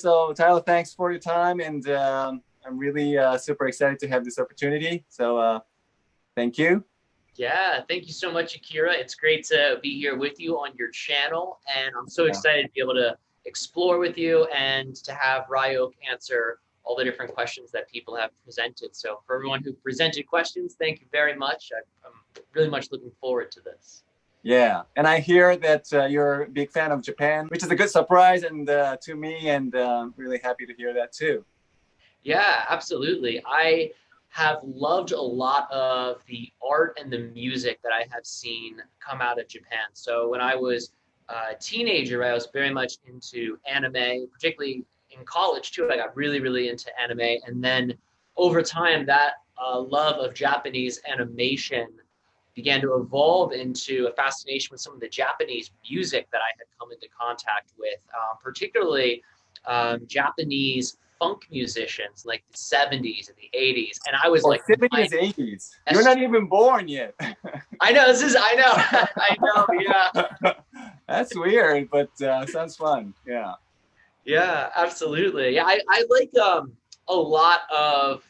So Tyler, thanks for your time, and I'm really super excited to have this opportunity. So thank you. Yeah, thank you so much, Akira. It's great to be here with you on your channel, and I'm so excited to be able to explore with you and to have Ryok answer all the different questions that people have presented. So for everyone who presented questions, thank you very much. I'm really much looking forward to this. Yeah, and I hear that you're a big fan of Japan, which is a good surprise and to me, and really happy to hear that too. Yeah, absolutely. I have loved a lot of the art and the music that I have seen come out of Japan. So when I was a teenager, I was very much into anime, particularly in college too. I got really, really into anime. And then over time, that love of Japanese animation began to evolve into a fascination with some of the Japanese music that I had come into contact with, particularly Japanese funk musicians like the 70s and the 80s. And I was like 70s, 80s. You're not even born yet. I know, I know, yeah. That's weird, but sounds fun. Yeah. Yeah, absolutely. Yeah, I like a lot of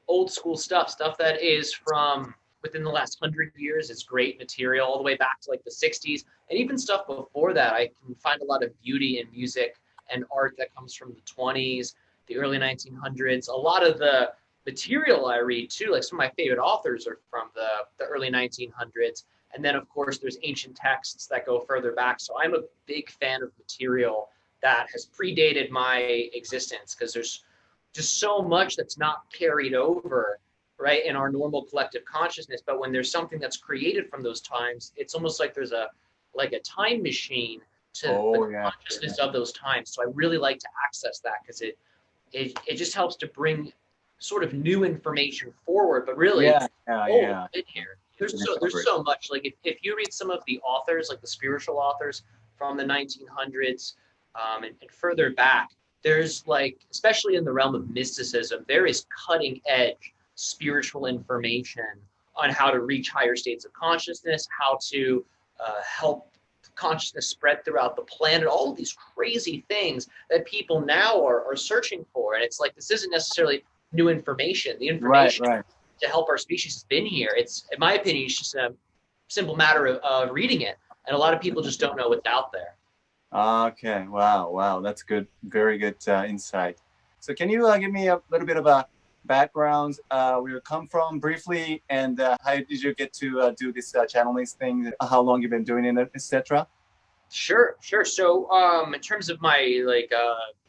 old school stuff that is from within the last 100 years. It's great material all the way back to like the 60s, and even stuff before that. I can find a lot of beauty in music and art that comes from the 20s, the early 1900s. A lot of the material I read too, like some of my favorite authors are from the early 1900s. And then of course there's ancient texts that go further back. So I'm a big fan of material that has predated my existence, because there's just so much that's not carried over, right, in our normal collective consciousness. But when there's something that's created from those times, it's almost like there's a time machine to the consciousness of those times. So I really like to access that, because it just helps to bring sort of new information forward. But really, in here, there's so much. Like if you read some of the authors, like the spiritual authors from the 1900s and further back, there's like, especially in the realm of mysticism, there is cutting edge spiritual information on how to reach higher states of consciousness, how to help consciousness spread throughout the planet, all of these crazy things that people now are searching for. And it's like, this isn't necessarily new information. The information to help our species has been here. It's, in my opinion, it's just a simple matter of reading it. And a lot of people just don't know what's out there. Okay, wow, that's good, very good insight. So can you give me a little bit of a background, where you come from briefly, and how did you get to do this channeling thing, how long you've been doing it, etc.? Sure. So in terms of my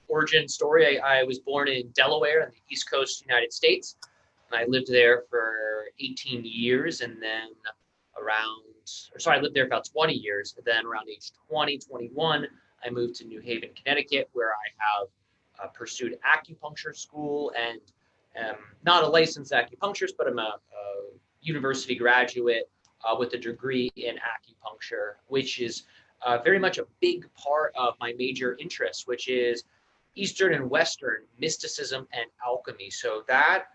origin story, I was born in Delaware on the East Coast United States, and I lived there for 18 years, and then I lived there for about 20 years, and then around age 21, I moved to New Haven, Connecticut, where I have pursued acupuncture school, and not a licensed acupuncturist, but I'm a university graduate with a degree in acupuncture, which is very much a big part of my major interests, which is Eastern and Western mysticism and alchemy. So that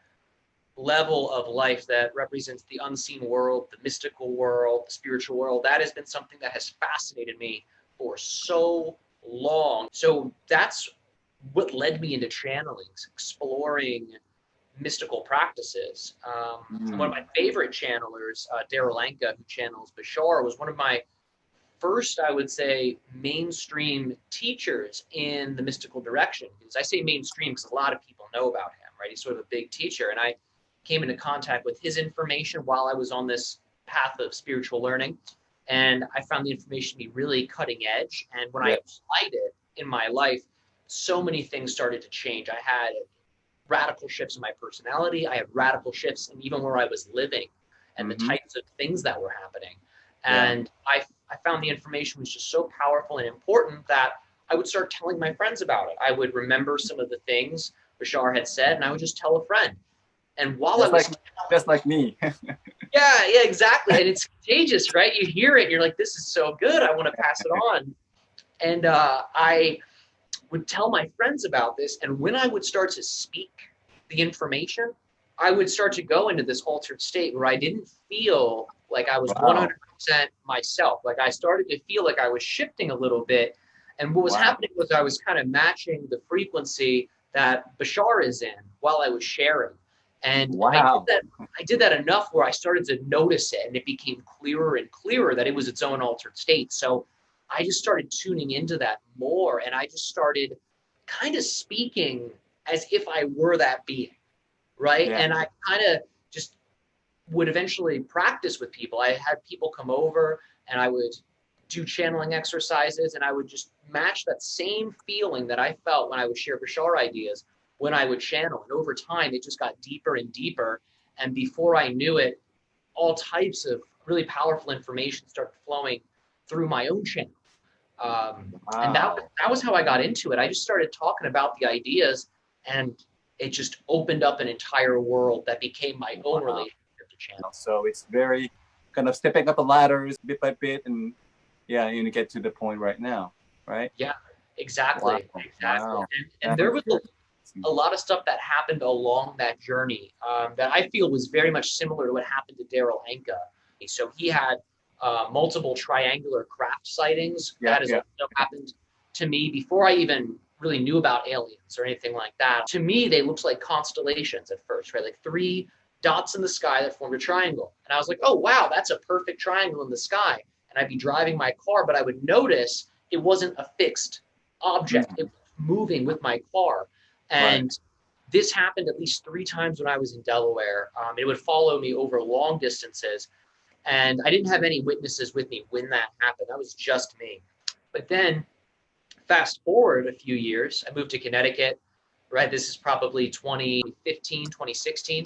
level of life that represents the unseen world, the mystical world, the spiritual world, that has been something that has fascinated me for so long. So that's what led me into channelings, exploring mystical practices. One of my favorite channelers, Darryl Anka, who channels Bashar, was one of my first, I would say, mainstream teachers in the mystical direction. Because I say mainstream because a lot of people know about him, right? He's sort of a big teacher. And I came into contact with his information while I was on this path of spiritual learning. And I found the information to be really cutting edge. And when I applied it in my life, so many things started to change. I had radical shifts in my personality. I had radical shifts in even where I was living and the types of things that were happening. And I found the information was just so powerful and important that I would start telling my friends about it. I would remember some of the things Bashar had said, and I would just tell a friend. And while just like me. yeah, exactly. And it's contagious, right? You hear it, and you're like, this is so good. I want to pass it on. And I would tell my friends about this. And when I would start to speak the information, I would start to go into this altered state where I didn't feel like I was 100% myself. Like I started to feel like I was shifting a little bit. And what was Wow. happening was I was kind of matching the frequency that Bashar is in while I was sharing. And Wow. I did that enough where I started to notice it, and it became clearer and clearer that it was its own altered state. So I just started tuning into that more, and I just started kind of speaking as if I were that being, right? Yeah. And I kind of just would eventually practice with people. I had people come over, and I would do channeling exercises, and I would just match that same feeling that I felt when I would share Bashar ideas when I would channel. And over time, it just got deeper and deeper. And before I knew it, all types of really powerful information started flowing through my own channel. And that was how I got into it. I just started talking about the ideas, and it just opened up an entire world that became my own relationship to channel. So it's very kind of stepping up the ladders bit by bit, and yeah, you get to the point right now, right? Yeah, exactly. Wow. Exactly. Wow. And there was a lot of stuff that happened along that journey that I feel was very much similar to what happened to Darryl Anka. So he had multiple triangular craft sightings. Yeah, that has also happened to me before I even really knew about aliens or anything like that. To me, they looked like constellations at first, right? Like 3 dots in the sky that formed a triangle. And I was like, oh, wow, that's a perfect triangle in the sky. And I'd be driving my car, but I would notice it wasn't a fixed object. It was moving with my car. And this happened at least 3 times when I was in Delaware. It would follow me over long distances. And I didn't have any witnesses with me when that happened. That was just me. But then fast forward a few years, I moved to Connecticut, right? This is probably 2015, 2016.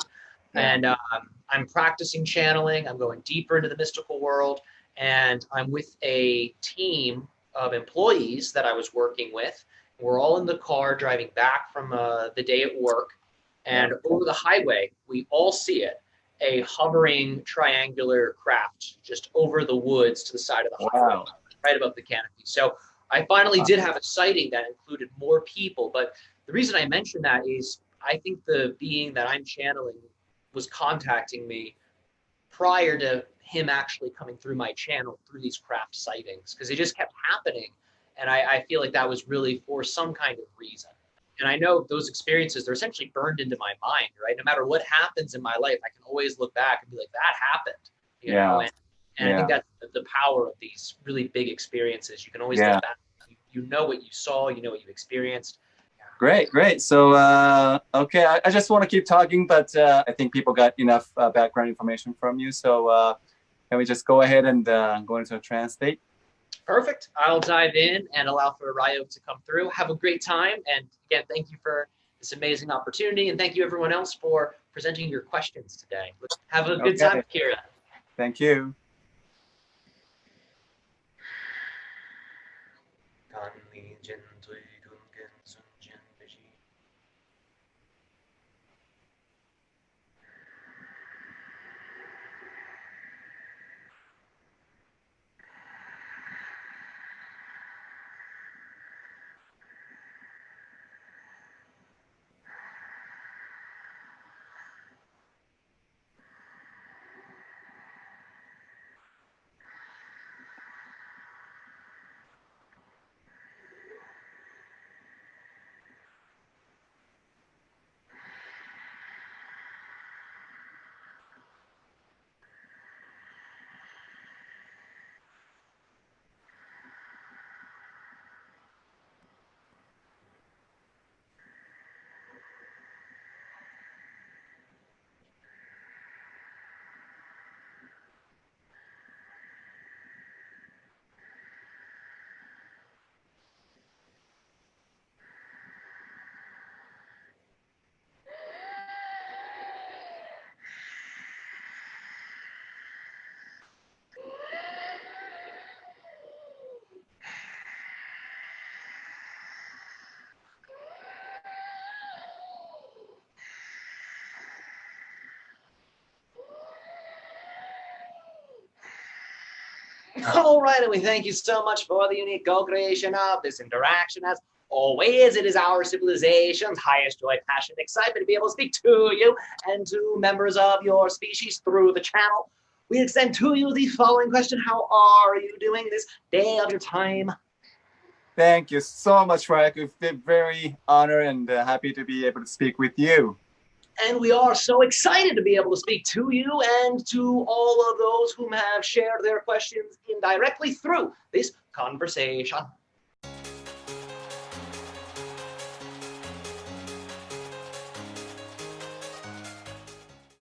And I'm practicing channeling. I'm going deeper into the mystical world. And I'm with a team of employees that I was working with. We're all in the car driving back from the day at work. And over the highway, we all see it. A hovering triangular craft just over the woods to the side of the highway, right above the canopy. So I finally did have a sighting that included more people. But the reason I mention that is I think the being that I'm channeling was contacting me prior to him actually coming through my channel through these craft sightings, because it just kept happening. And I feel like that was really for some kind of reason. And I know those experiences, they're essentially burned into my mind, right? No matter what happens in my life, I can always look back and be like, that happened, you know? And I think that's the power of these really big experiences. You can always look back. You know what you saw, you know what you experienced. Great, great. So, okay, I just want to keep talking, but I think people got enough background information from you. So can we just go ahead and go into a trance state? Perfect. I'll dive in and allow for Ryok to come through. Have a great time. And again, thank you for this amazing opportunity. And thank you everyone else for presenting your questions today. Have a good time, Akira. Thank you. All right, and we thank you so much for the unique co-creation of this interaction. As always, it is our civilization's highest joy, passion, and excitement to be able to speak to you and to members of your species through the channel. We extend to you the following question: how are you doing this day of your time? Thank you so much, Ryok. We've been very honored and happy to be able to speak with you. And we are so excited to be able to speak to you and to all of those whom have shared their questions indirectly through this conversation.